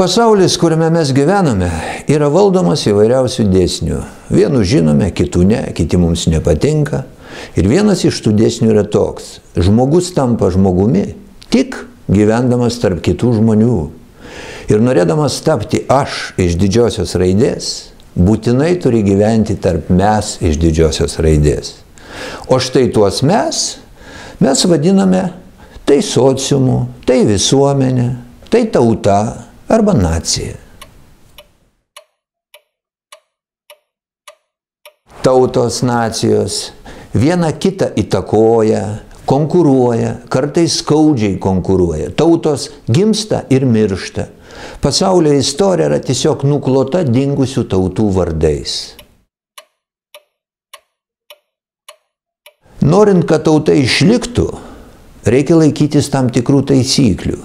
Pasaulis, kuriame mes gyvename, yra valdomas įvairiausių dėsnių. Vienų žinome, kitų ne, kiti mums nepatinka. Ir vienas iš tų dėsnių yra toks. Žmogus tampa žmogumi tik gyvendamas tarp kitų žmonių. Ir norėdamas tapti aš iš didžiosios raidės, būtinai turi gyventi tarp mes iš didžiosios raidės. O štai tuos mes vadiname tai sociumu, tai visuomenė, tai tauta arba nacija. Tautos, nacijos viena kitą įtakoja, konkuruoja, kartais skaudžiai konkuruoja. Tautos gimsta ir miršta. Pasaulio istorija yra tiesiog nuklota dingusių tautų vardais. Norint, kad tauta išliktų, reikia laikytis tam tikrų taisyklių.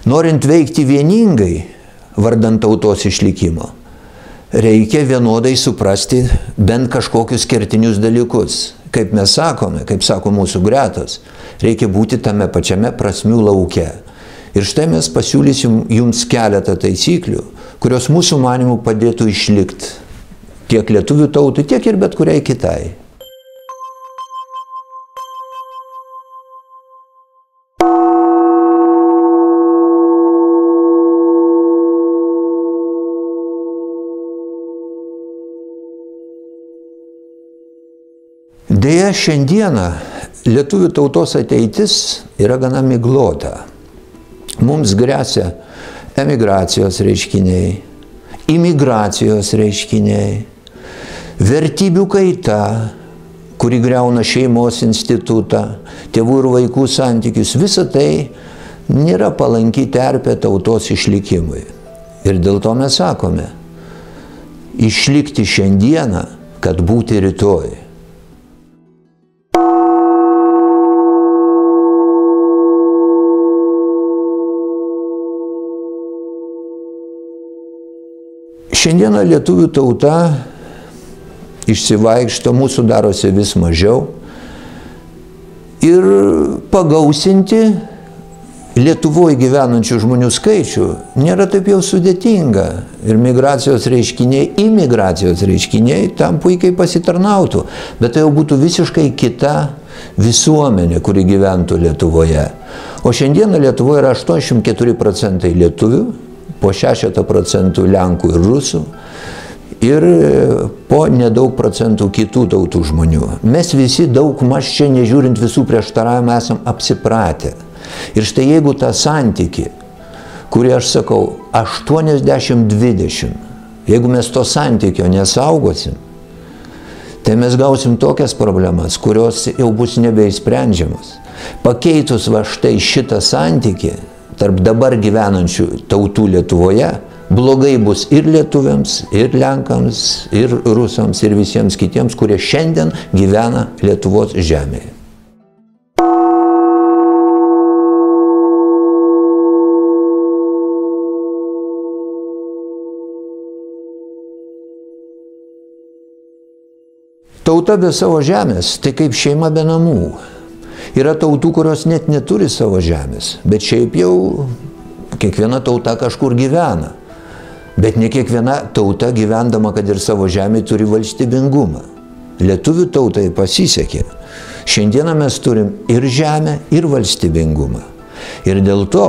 Norint veikti vieningai, vardant tautos išlikimo, reikia vienodai suprasti bent kažkokius kertinius dalykus. Kaip mes sakome, kaip sako mūsų gretos, reikia būti tame pačiame prasmių lauke. Ir štai mes pasiūlysim jums keletą taisyklių, kurios mūsų manimų padėtų išlikti tiek lietuvių tautai, tiek ir bet kuriai kitai. Deja, šiandieną lietuvių tautos ateitis yra gana miglota. Mums gresia emigracijos reiškiniai, imigracijos reiškiniai, vertybių kaita, kuri griauna šeimos institutą, tėvų ir vaikų santykius. Visa tai nėra palanki terpė tautos išlikimui. Ir dėl to mes sakome, išlikti šiandieną, kad būti rytoj. Šiandieną lietuvių tauta išsivaikšto, mūsų darosi vis mažiau ir pagausinti Lietuvoje gyvenančių žmonių skaičių nėra taip jau sudėtinga. Ir migracijos reiškiniai, imigracijos reiškiniai tam puikiai pasitarnautų, bet tai jau būtų visiškai kita visuomenė, kuri gyventų Lietuvoje. O šiandieną Lietuvoje yra 84% lietuvių, po 60% Lenkų ir Rusų ir po nedaug procentų kitų tautų žmonių. Mes visi daug maž čia, nežiūrint visų prieštaravimų, esam apsipratę. Ir štai jeigu tą santykį, kurį aš sakau 80-20, jeigu mes to santykio nesaugosim, tai mes gausim tokias problemas, kurios jau bus nebeišsprendžiamas. Pakeitus va štai šitą santykį tarp dabar gyvenančių tautų Lietuvoje, blogai bus ir lietuviams, ir lenkams, ir rusams, ir visiems kitiems, kurie šiandien gyvena Lietuvos žemėje. Tauta be savo žemės, tai kaip šeima be namų. Yra tautų, kurios net neturi savo žemės, bet šiaip jau kiekviena tauta kažkur gyvena. Bet ne kiekviena tauta gyvendama, kad ir savo žemė, turi valstybingumą. Lietuvių tautai pasisekė. Šiandieną mes turim ir žemę, ir valstybingumą. Ir dėl to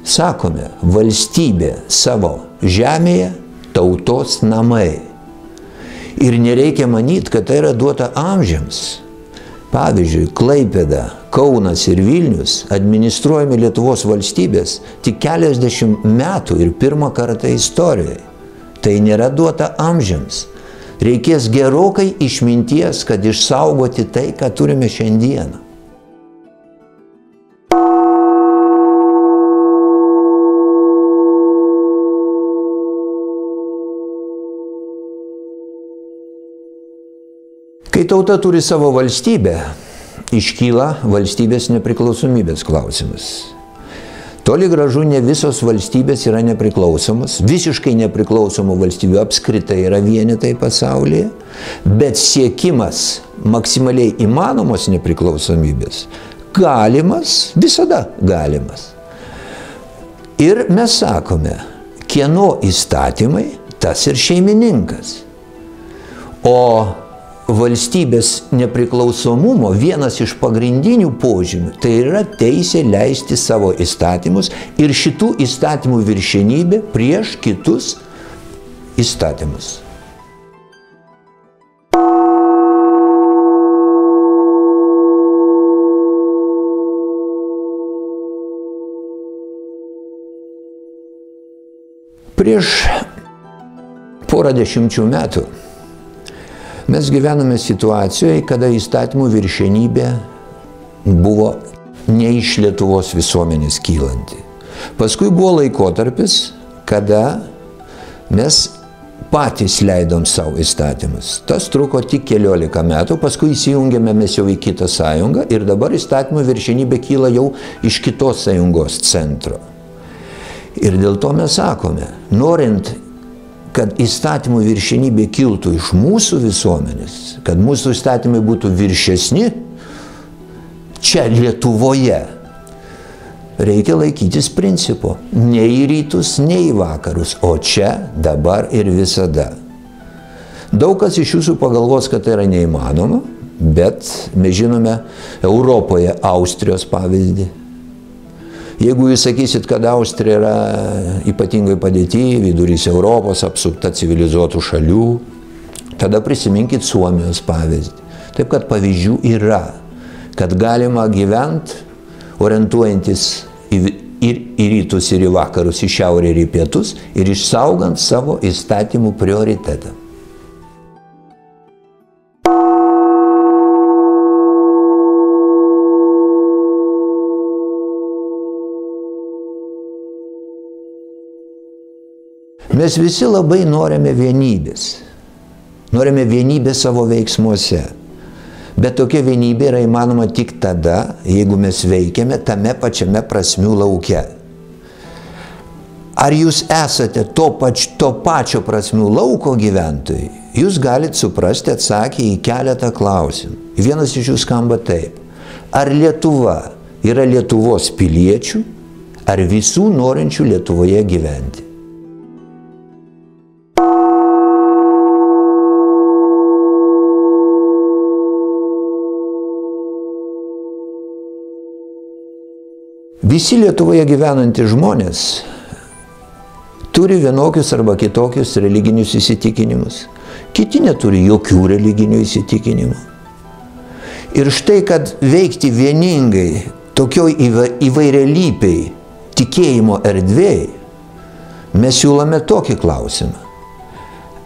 sakome, valstybė savo žemėje, tautos namai. Ir nereikia manyti, kad tai yra duota amžiams. Pavyzdžiui, Klaipėda, Kaunas ir Vilnius administruojami Lietuvos valstybės tik keliasdešimt metų ir pirmą kartą istorijoje. Tai nėra duota amžiams. Reikės gerokai išminties, kad išsaugoti tai, ką turime šiandieną. Kai tauta turi savo valstybę, iškyla valstybės nepriklausomybės klausimas. Toli gražu ne visos valstybės yra nepriklausomos, visiškai nepriklausomų valstybių apskritai yra vienetai pasaulyje, bet siekimas maksimaliai įmanomos nepriklausomybės galimas, visada galimas. Ir mes sakome, kieno įstatymai, tas ir šeimininkas. O valstybės nepriklausomumo vienas iš pagrindinių požymių tai yra teisė leisti savo įstatymus ir šitų įstatymų viršenybė prieš kitus įstatymus. Prieš porą dešimčių metų mes gyvename situacijoje, kada įstatymų viršenybė buvo ne iš Lietuvos visuomenės kylanti. Paskui buvo laikotarpis, kada mes patys leidom savo įstatymus. Tas truko tik 14 metų, paskui įsijungėme mes jau į kitą sąjungą ir dabar įstatymų viršenybė kyla jau iš kitos sąjungos centro. Ir dėl to mes sakome, norint, kad įstatymų viršenybė kiltų iš mūsų visuomenės, kad mūsų įstatymai būtų viršesni, čia Lietuvoje reikia laikytis principo. Ne į rytus, ne į vakarus, o čia, dabar ir visada. Daug kas iš jūsų pagalvos, kad tai yra neįmanoma, bet mes žinome Europoje Austrijos pavyzdį. Jeigu jūs sakysit, kad Austrija yra ypatingai padėty, vidurys Europos, apsupta civilizuotų šalių, tada prisiminkit Suomijos pavyzdį. Taip, kad pavyzdžių yra, kad galima gyventi, orientuojantis ir į rytus, ir į vakarus, į šiaurę ir į pietus, ir išsaugant savo įstatymų prioritetą. Mes visi labai norime vienybės. Norime vienybės savo veiksmuose. Bet tokia vienybė yra įmanoma tik tada, jeigu mes veikiame tame pačiame prasmių lauke. Ar jūs esate to pačio prasmių lauko gyventojai? Jūs galite suprasti atsakę į keletą klausimų. Vienas iš jų skamba taip. Ar Lietuva yra Lietuvos piliečių, ar visų norinčių Lietuvoje gyventi? Visi Lietuvoje gyvenantys žmonės turi vienokius arba kitokius religinius įsitikinimus. Kiti neturi jokių religinių įsitikinimų. Ir štai, kad veikti vieningai tokioj įvairialypiai tikėjimo erdvėj, mes siūlome tokį klausimą.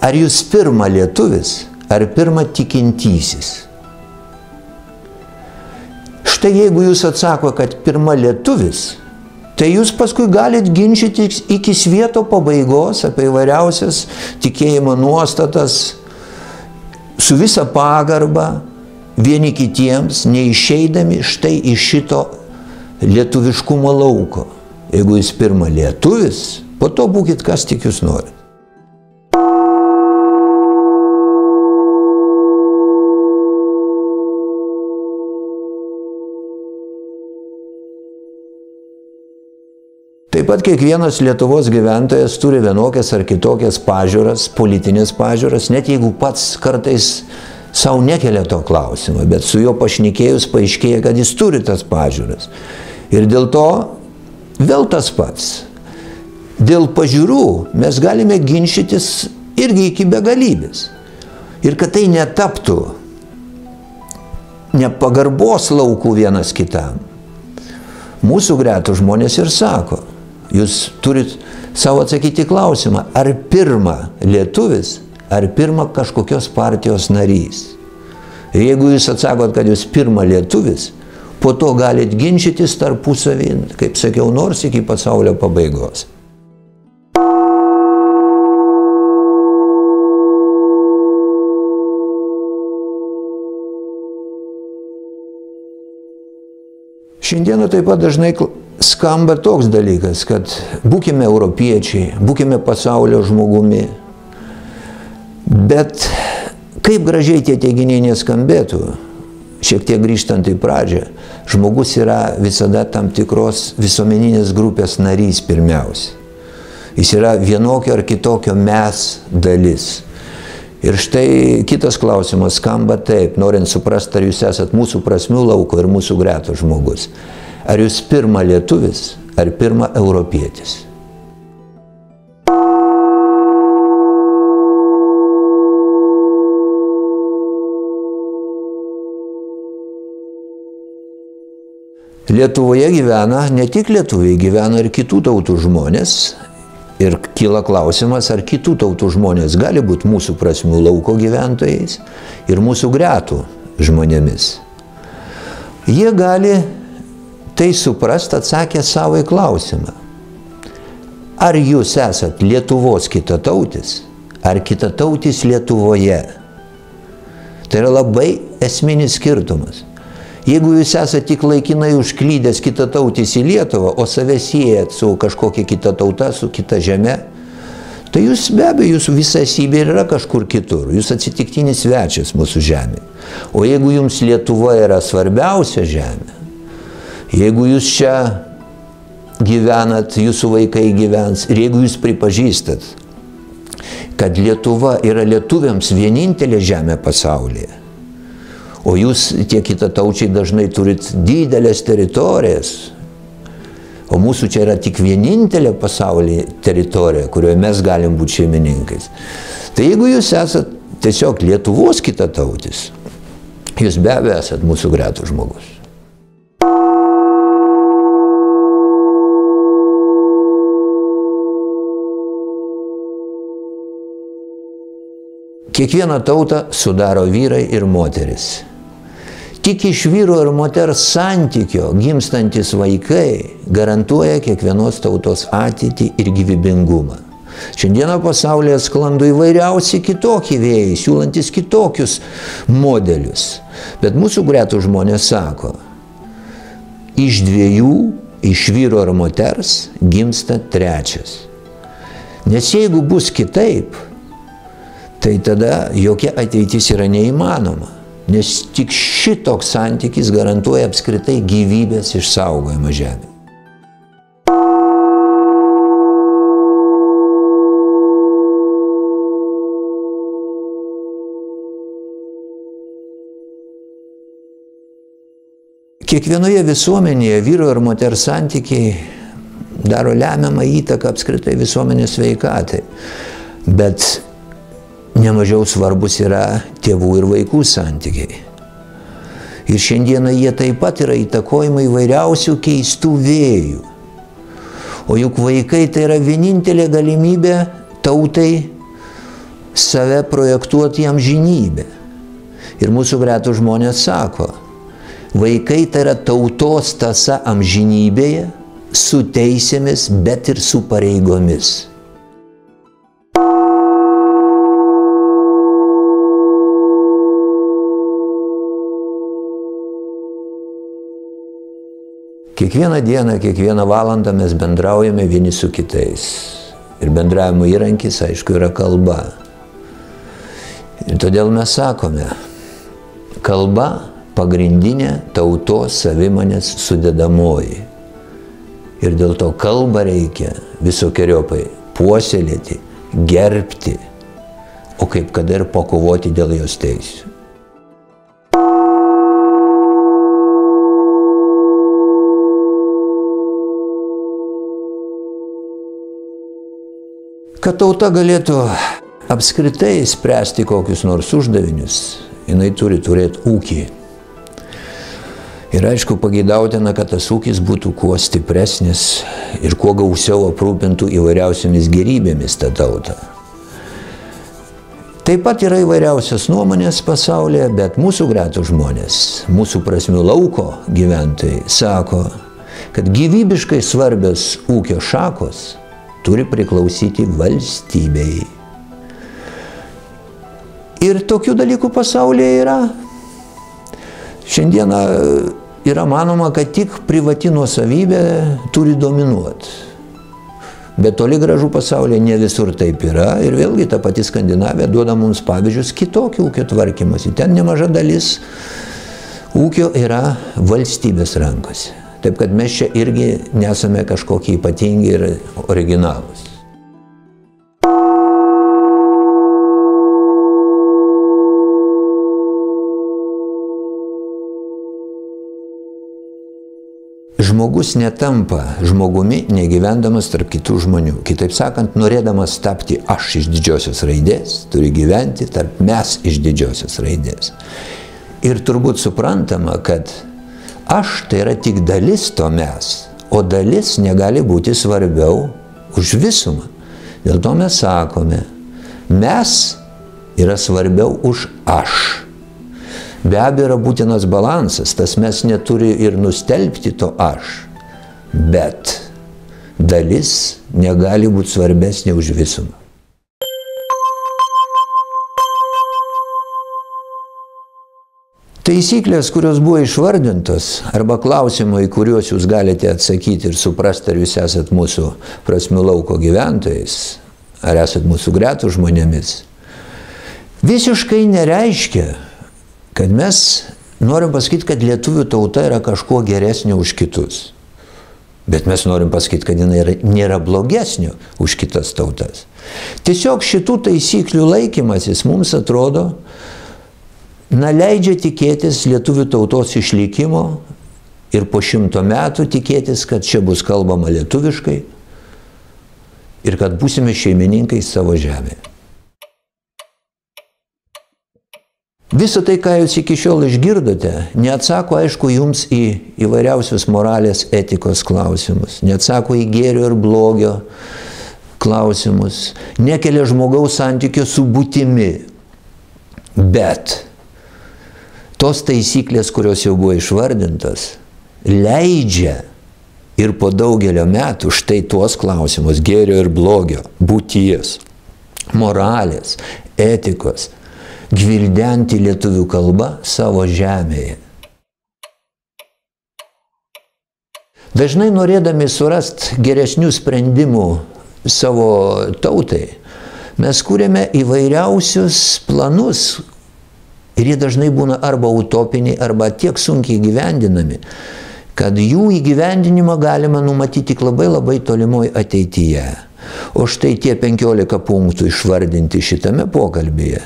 Ar jūs pirma lietuvis, ar pirma tikintysis? Štai jeigu jūs atsako, kad pirma lietuvis, tai jūs paskui galit ginčyti iki svieto pabaigos apie įvairiausias tikėjimo nuostatas su visa pagarba vieni kitiems, neišeidami štai iš šito lietuviškumo lauko. Jeigu jūs pirma lietuvis, po to būkit kas tik jūs norit. Taip pat kiekvienas Lietuvos gyventojas turi vienokias ar kitokias pažiūras, politinės pažiūras, net jeigu pats kartais savo nekelia to klausimo, bet su juo pašnekėjus paaiškėja, kad jis turi tas pažiūras. Ir dėl to vėl tas pats. Dėl pažiūrų mes galime ginčytis irgi iki begalybės. Ir kad tai netaptų nepagarbos laukų vienas kitam. Mūsų gretų žmonės ir sako, jūs turit savo atsakyti klausimą, ar pirma lietuvis, ar pirma kažkokios partijos narys. Ir jeigu jūs atsakot, kad jūs pirma lietuvis, po to galit ginčytis tarpusavį, kaip sakiau, nors iki pasaulio pabaigos. Šiandieną taip pat dažnai skamba toks dalykas, kad būkime europiečiai, būkime pasaulio žmogumi. Bet kaip gražiai tie teiginiai neskambėtų, šiek tiek grįžtant į pradžią, žmogus yra visada tam tikros visuomeninės grupės narys pirmiausia. Jis yra vienokio ar kitokio mes dalis. Ir štai kitas klausimas skamba taip, norint suprasti, ar jūs esat mūsų prasmių lauko ir mūsų greto žmogus. Ar jūs pirma lietuvis, ar pirma europietis? Lietuvoje gyvena, ne tik lietuviai, gyvena ir kitų tautų žmonės. Ir kyla klausimas, ar kitų tautų žmonės gali būti mūsų prasmių lauko gyventojais ir mūsų gretų žmonėmis. Jie gali tai suprasti atsakę savo į klausimą. Ar jūs esat Lietuvos kitatautis, ar kitatautis Lietuvoje? Tai yra labai esminis skirtumas. Jeigu jūs esate tik laikinai užklydęs kitatautis į Lietuvą, o save siejat su kažkokia kita tauta, su kita žeme, tai jūs be abejo, jūsų visa esybė yra kažkur kitur. Jūs atsitiktinis svečias mūsų žemė. O jeigu jums Lietuva yra svarbiausia žemė, jeigu jūs čia gyvenat, jūsų vaikai gyvens, ir jeigu jūs pripažįstat, kad Lietuva yra lietuviams vienintelė žemė pasaulyje, o jūs, tie kitataučiai, dažnai turit didelės teritorijas, o mūsų čia yra tik vienintelė pasaulyje teritorija, kurioje mes galim būti šeimininkais. Tai jeigu jūs esat tiesiog Lietuvos kitatautis, jūs be abejo esat mūsų gretų žmogus. Kiekvieną tautą sudaro vyrai ir moteris. Tik iš vyro ir moters santykio gimstantis vaikai garantuoja kiekvienos tautos ateitį ir gyvybingumą. Šiandieną pasaulyje sklando įvairiausi kitokie vėjai, siūlantis kitokius modelius. Bet mūsų gretų žmonės sako, iš dviejų, iš vyro ir moters gimsta trečias. Nes jeigu bus kitaip, tai tada jokia ateitis yra neįmanoma. Nes tik šitoks santykis garantuoja apskritai gyvybės išsaugojimą žemė. Kiekvienoje visuomenėje vyro ir moters santykiai daro lemiamą įtaką apskritai visuomenės sveikatai. Bet nemažiau svarbus yra tėvų ir vaikų santykiai. Ir šiandieną jie taip pat yra įtakojami įvairiausių keistų vėjų. O juk vaikai tai yra vienintelė galimybė tautai save projektuoti į amžinybę. Ir mūsų gretų žmonės sako, vaikai tai yra tautos tąsa amžinybėje, su teisėmis, bet ir su pareigomis. Kiekvieną dieną, kiekvieną valandą mes bendraujame vieni su kitais. Ir bendravimo įrankis, aišku, yra kalba. Ir todėl mes sakome, kalba pagrindinė tautos savimonės sudedamoji. Ir dėl to kalbą reikia visokiojopai puoselėti, gerbti, o kaip kada ir pakovoti dėl jos teisių. Kad tauta galėtų apskritai spręsti kokius nors uždavinius, jinai turi turėti ūkį. Ir aišku, pageidautina, kad tas ūkis būtų kuo stipresnis ir kuo gausiau aprūpintų įvairiausiamis gėrybėmis tą tautą. Taip pat yra įvairiausios nuomonės pasaulyje, bet mūsų gretų žmonės, mūsų prasmių lauko gyventojai sako, kad gyvybiškai svarbios ūkio šakos turi priklausyti valstybei. Ir tokių dalykų pasaulyje yra. Šiandieną yra manoma, kad tik privati nuosavybė turi dominuoti. Bet toli gražu pasaulyje ne visur taip yra. Ir vėlgi ta pati Skandinavija duoda mums pavyzdžius kitokį ūkio tvarkymąsi. Ten nemaža dalis ūkio yra valstybės rankose. Taip kad mes čia irgi nesame kažkokie ypatingi ir originalūs. Žmogus netampa žmogumi negyvendamas tarp kitų žmonių. Kitaip sakant, norėdamas tapti aš iš didžiosios raidės, turi gyventi tarp mes iš didžiosios raidės. Ir turbūt suprantama, kad aš tai yra tik dalis to mes, o dalis negali būti svarbiau už visumą. Dėl to mes sakome, mes yra svarbiau už aš. Be abejo yra būtinas balansas, tas mes neturi ir nustelbti to aš, bet dalis negali būti svarbesnė už visumą. Taisyklės, kurios buvo išvardintos, arba klausimai, kuriuos jūs galite atsakyti ir suprasti, ar jūs esat mūsų prasmių lauko gyventojais, ar esat mūsų gretų žmonėmis, visiškai nereiškia, kad mes norim pasakyti, kad lietuvių tauta yra kažkuo geresnė už kitus. Bet mes norim pasakyti, kad jinai nėra blogesnė už kitas tautas. Tiesiog šitų taisyklių laikymasis mums atrodo, leidžia tikėtis lietuvių tautos išlikimo ir po 100 metų tikėtis, kad čia bus kalbama lietuviškai ir kad būsime šeimininkai savo žemėje. Visą tai, ką jūs iki šiol išgirdote, neatsako, aišku, jums į įvairiausius moralės etikos klausimus, neatsako į gėrio ir blogio klausimus, nekelia žmogaus santykio su būtimi. Bet tos taisyklės, kurios jau buvo išvardintos, leidžia ir po daugelio metų štai tuos klausimus gėrio ir blogio, būties, moralės, etikos, gvildenti lietuvių kalbą savo žemėje. Dažnai norėdami surasti geresnių sprendimų savo tautai, mes kūrėme įvairiausius planus ir jie dažnai būna arba utopiniai, arba tiek sunkiai įgyvendinami, kad jų įgyvendinimą galima numatyti tik labai tolimoj ateityje. O štai tie 15 punktų išvardinti šitame pokalbyje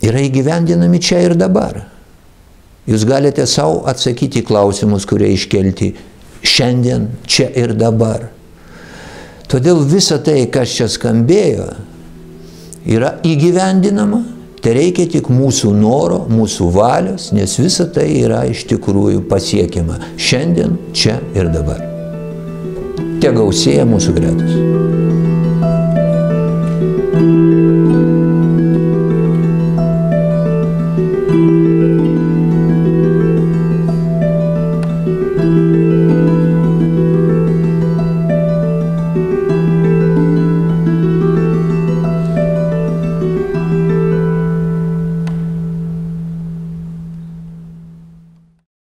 yra įgyvendinami čia ir dabar. Jūs galite savo atsakyti klausimus, kurie iškelti šiandien, čia ir dabar. Todėl visa tai, kas čia skambėjo, yra įgyvendinama, tai reikia tik mūsų noro, mūsų valios, nes visa tai yra iš tikrųjų pasiekiama šiandien, čia ir dabar. Te gausėja mūsų gretos.